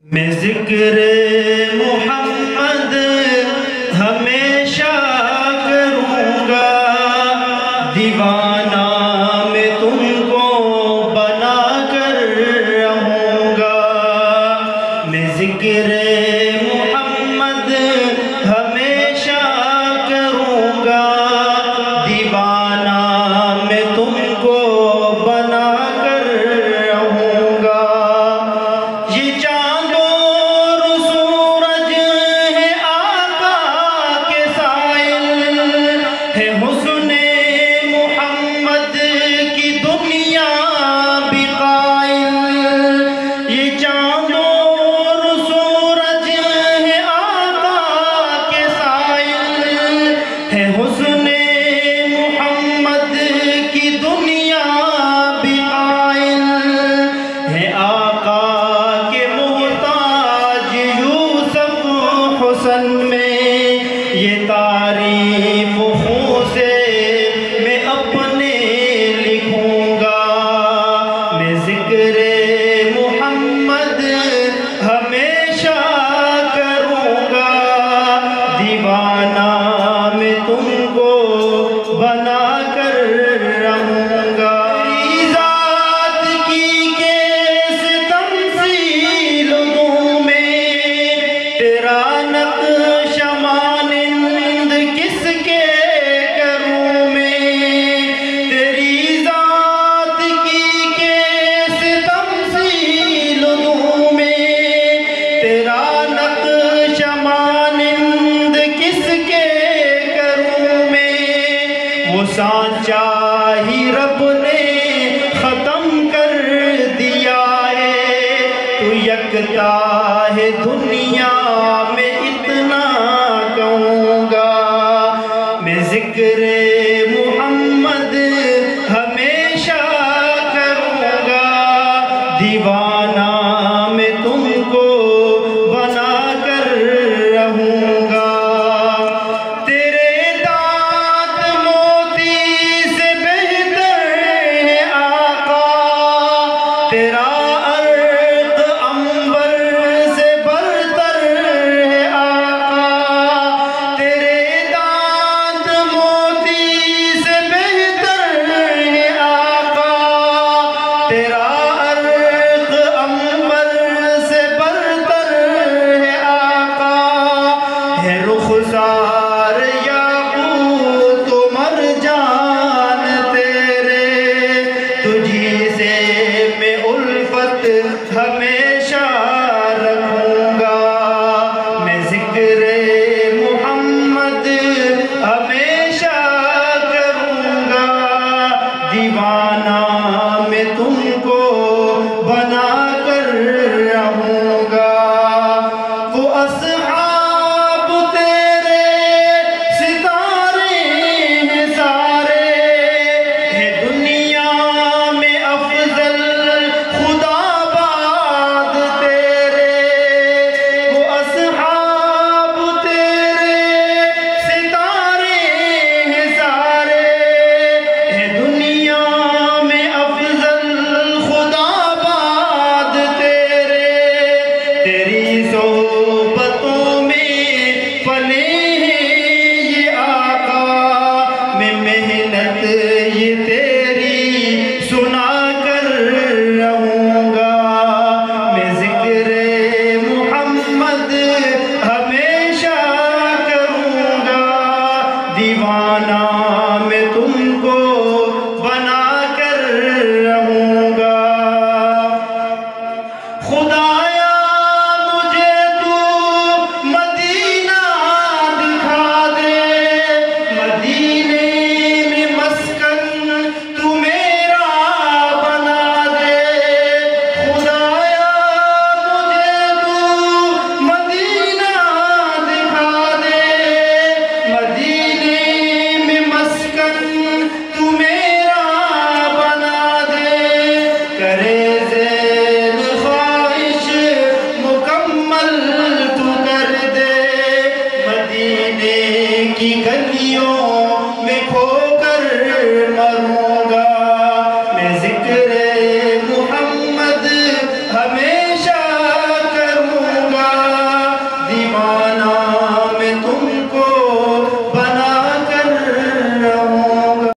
میں ذکر محمد ہمیشہ کروں گا، دیوانہ میں تم کو بنا کر رہوں گا۔ میں ذکر محمد ہمیشہ کروں گا، دیوانہ میں تم کو بنا کر رہوں گا۔ یہ چاند اور سورج ہے آقا کے سائل، ہے حسن محمد کی دنیا بھی قائل۔ یہ چاند اور سورج ہے آقا کے سائل، ہے حسن محمد کی دنیا بھی قائل۔ ہے آقا کے محتاج یوسف حسن میں، یہ تعریف خوں سے میں اپنے لکھوں گا۔ میں ذکر محمد ہمیشہ کروں گا، دیوانہ میں تم کو بنا کر رہوں گا۔ تیری ذات کی کیس تمثیل دوں میں، تیرا نقش مانند کس کے کروں میں۔ تیری ذات کی کیس تمثیل دوں میں، تیرا نقش مانند کس کے کروں میں۔ وہ سانچہ ہی رب نے ختم کر دیا ہے، تو یکتا ہے دنیا میں اتنا کہوں گا۔ میں ذکر محمد ہمیشہ کروں گا، دیوانہ میں تم کو بنا کر رہوں گا۔ تیرے دانت موتی سے بہتر ہے آقا، تیرا عرق عنبر سے برتر ہے آقا۔ تیرے دانت موتی سے بہتر ہے آقا، تیرا عرق عنبر سے برتر ہے آقا۔ ہے رخسار یاقوت و مرجان تیرے، تجھی سے میں الفت ہمیشہ رکھوں گا۔ میں ذکر محمد ہمیشہ کروں گا، دیوانہ میں تم کو بنا کر رہوں گا۔ وہ اصحاب تیرے ستارے ہیں سارے، ہے دنیا میں افضل خدا باد تیرے۔ وہ اصحاب تیرے ستارے ہیں سارے، ہے دنیا میں افضل خدا باد تیرے۔ تیری